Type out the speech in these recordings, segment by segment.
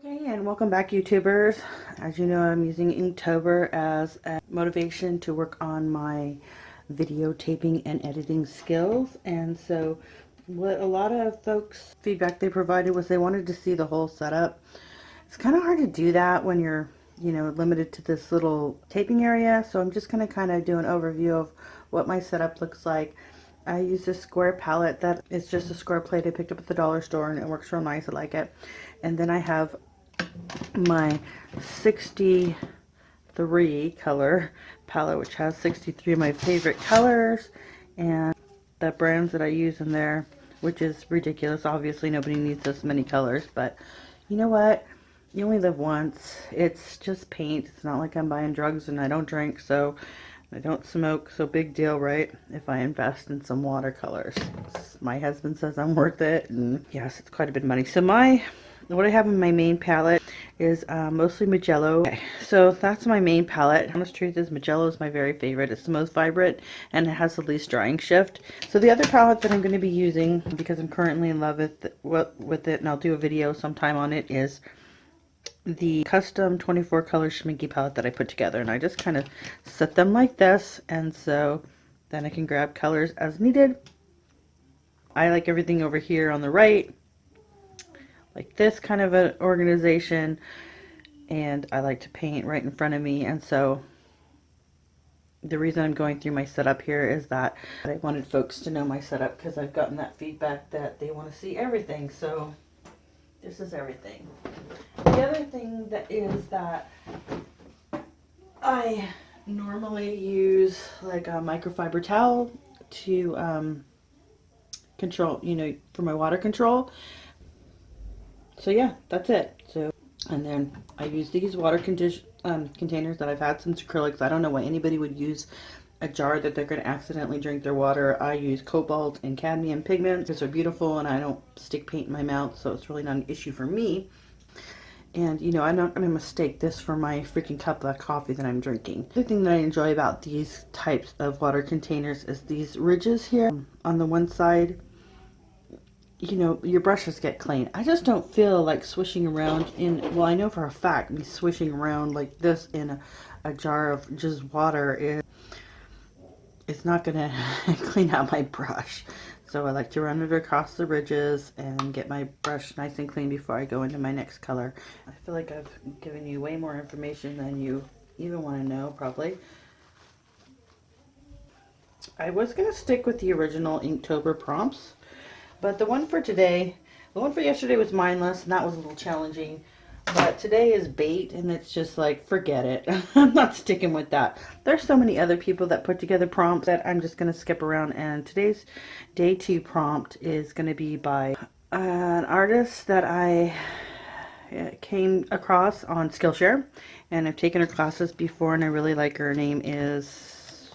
Okay, and welcome back, YouTubers. As you know, I'm using Inktober as a motivation to work on my video taping and editing skills. And so what a lot of folks feedback they provided was they wanted to see the whole setup. It's kind of hard to do that when you're, limited to this little taping area. So I'm just going to kind of do an overview of what my setup looks like. I use this square palette that is just a square plate I picked up at the dollar store, and it works real nice. I like it. And then I have my 63 color palette, which has 63 of my favorite colors, and the brands that I use in there, which is ridiculous. Obviously nobody needs this many colors, but you know what? You only live once. It's just paint. It's not like I'm buying drugs, and I don't drink, so I don't smoke, so big deal, right? If I invest in some watercolors. My husband says I'm worth it, and yes, it's quite a bit of money. So what I have in my main palette is mostly Magello. Okay, so that's my main palette. Honest truth is Magello is my very favorite. It's the most vibrant and it has the least drying shift. So the other palette that I'm going to be using, because I'm currently in love with it, and I'll do a video sometime on it, is the custom 24 color Schminky palette that I put together. And I just kind of set them like this, and so then I can grab colors as needed. I like everything over here on the right, like this kind of an organization, and I like to paint right in front of me. And so the reason I'm going through my setup here is that I wanted folks to know my setup, because I've gotten that feedback that they want to see everything. So this is everything. The other thing that is that I normally use like a microfiber towel to control, for my water control. So yeah, that's it. So, and then I use these water containers that I've had since acrylics. I don't know why anybody would use a jar that they're going to accidentally drink their water. I use cobalt and cadmium pigments because they're beautiful, and I don't stick paint in my mouth, so it's really not an issue for me. And I'm not going to mistake this for my freaking cup of coffee that I'm drinking. The thing that I enjoy about these types of water containers is these ridges here on the one side. Your brushes get clean. I just don't feel like swishing around well, I know for a fact me swishing around like this in a jar of just water it's not gonna clean out my brush. So I like to run it across the ridges and get my brush nice and clean before I go into my next color. I feel like I've given you way more information than you even want to know, probably. I was gonna stick with the original Inktober prompts, but the one for yesterday was mindless, and that was a little challenging. But today is bait, and it's just like, forget it. I'm not sticking with that. There's so many other people that put together prompts that I'm just going to skip around. And today's day 2 prompt is going to be by an artist that I came across on Skillshare. And I've taken her classes before, and I really like her. Her name is...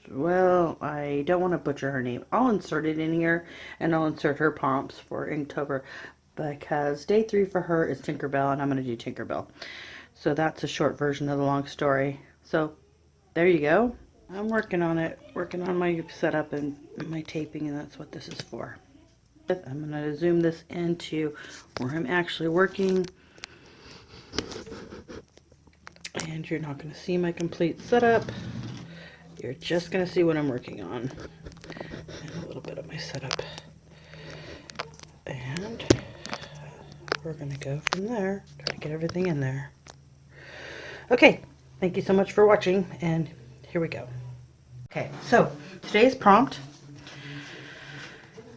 well, I don't want to butcher her name. I'll insert it in here, and I'll insert her prompts for Inktober, because day 3 for her is Tinkerbell, and I'm going to do Tinkerbell. So that's a short version of the long story. So there you go. I'm working on it, working on my setup and my taping, and that's what this is for. I'm going to zoom this into where I'm actually working. And you're not going to see my complete setup. You're just going to see what I'm working on. And a little bit of my setup. And we're going to go from there. Try to get everything in there. Okay, thank you so much for watching, and here we go. Okay, so today's prompt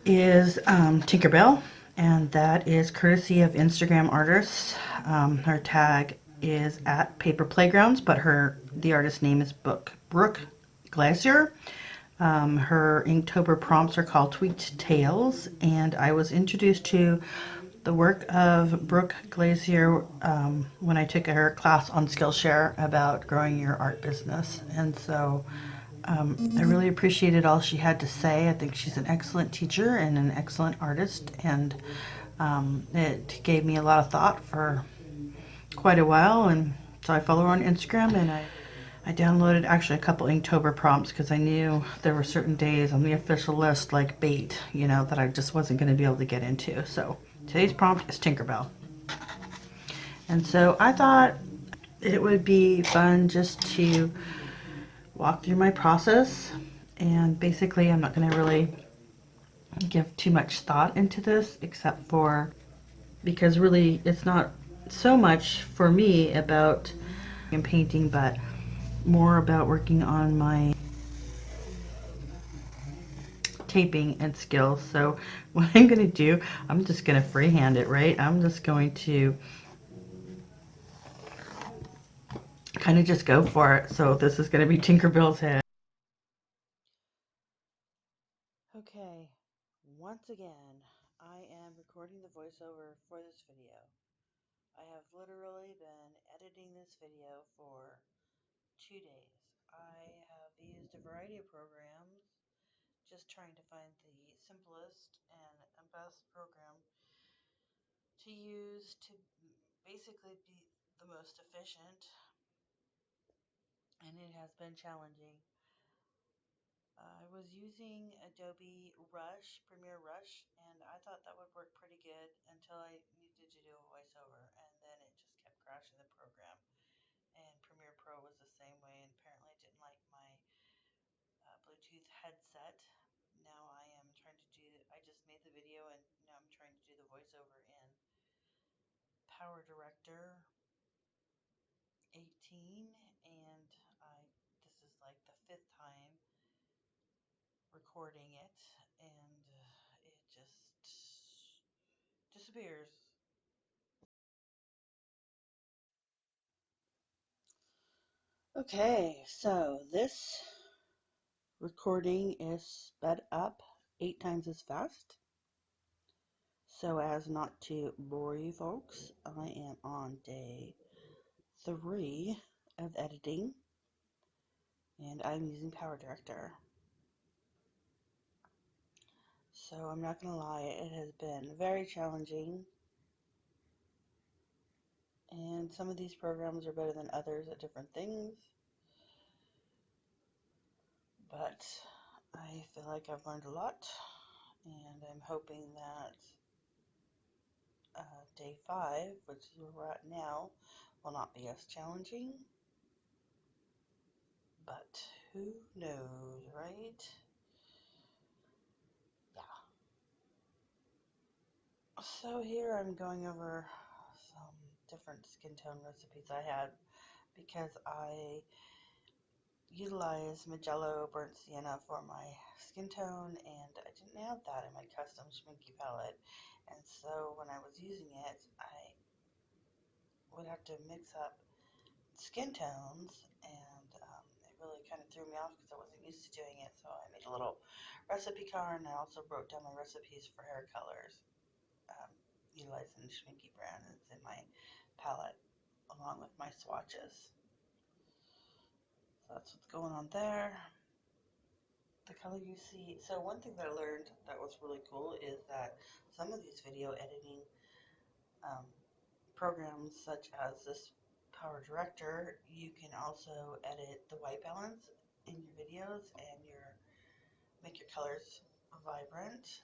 is Tinkerbell, and that is courtesy of Instagram artists. Her tag is at Paper Playgrounds, but the artist name is Brooke Glacier. Her Inktober prompts are called Tweaked Tales, and I was introduced to the work of Brooke Glacier when I took her class on Skillshare about growing your art business. And so I really appreciated all she had to say. I think she's an excellent teacher and an excellent artist, and it gave me a lot of thought for quite a while. And so I follow her on Instagram, and I downloaded actually a couple Inktober prompts because I knew there were certain days on the official list, like bait, that I just wasn't going to be able to get into. So today's prompt is Tinkerbell. And so I thought it would be fun just to walk through my process. And basically, I'm not going to really give too much thought into this, except for because really it's not so much for me about painting, but more about working on my taping and skills. So what I'm going to do, I'm just going to freehand it, right? I'm just going to kind of just go for it. So this is going to be Tinkerbell's head. Okay, once again, I am recording the voiceover for this video. I have literally been editing this video for 2 days. I have used a variety of programs, just trying to find the simplest and best program to use to basically be the most efficient, and it has been challenging. I was using Adobe Premiere Rush, and I thought that would work pretty good until I needed to do a voiceover, and then it just kept crashing the program. And Premiere Pro was the same way, and apparently it didn't like my Bluetooth headset. Now I am trying to I just made the video, and now I'm trying to do the voiceover in PowerDirector 18, and this is like the 5th time recording it, and it just disappears. Okay, so this recording is sped up 8 times as fast. So as not to bore you folks, I am on day 3 of editing, and I'm using PowerDirector. So I'm not going to lie, it has been very challenging, and some of these programs are better than others at different things, but I feel like I've learned a lot, and I'm hoping that day 5, which is where we're at now, will not be as challenging, but who knows, right? Yeah. So here I'm going over some different skin tone recipes I had, because I utilize Magello Burnt Sienna for my skin tone, and I didn't have that in my custom Schminky palette. And so when I was using it, I would have to mix up skin tones, and it really kind of threw me off because I wasn't used to doing it. So I made a little recipe card, and I also wrote down my recipes for hair colors, utilizing the Schminky brand. It's in my palette along with my swatches. So that's what's going on there. The color you see. So one thing that I learned that was really cool is that some of these video editing um, programs, such as this PowerDirector, you can also edit the white balance in your videos and make your colors vibrant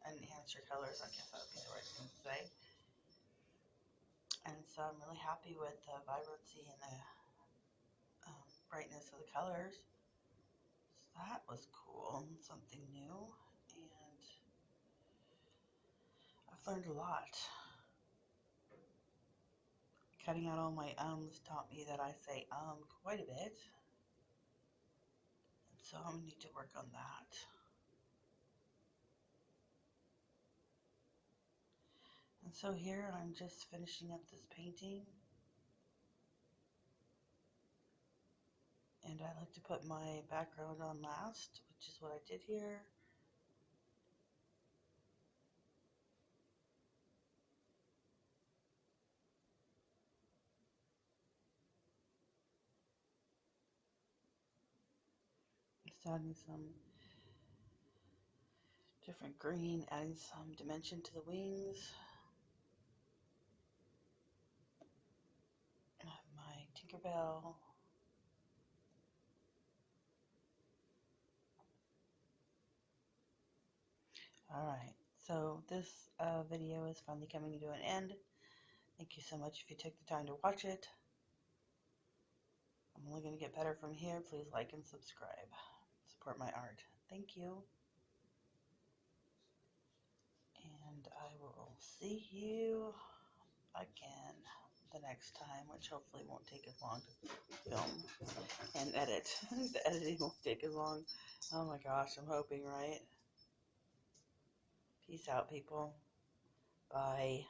and enhance your colors. I guess that would be the right thing to say. And so I'm really happy with the vibrancy and the brightness of the colors. So that was cool, something new, and I've learned a lot. Cutting out all my ums taught me that I say quite a bit, and so I need to work on that. And so here I'm just finishing up this painting, and I like to put my background on last, which is what I did here. Just adding some different green, adding some dimension to the wings. I have my Tinkerbell. Alright, so this video is finally coming to an end. Thank you so much if you took the time to watch it. I'm only going to get better from here. Please like and subscribe. Support my art. Thank you. And I will see you again the next time, which hopefully won't take as long to film and edit. The editing won't take as long. Oh my gosh, I'm hoping, right? Peace out, people. Bye.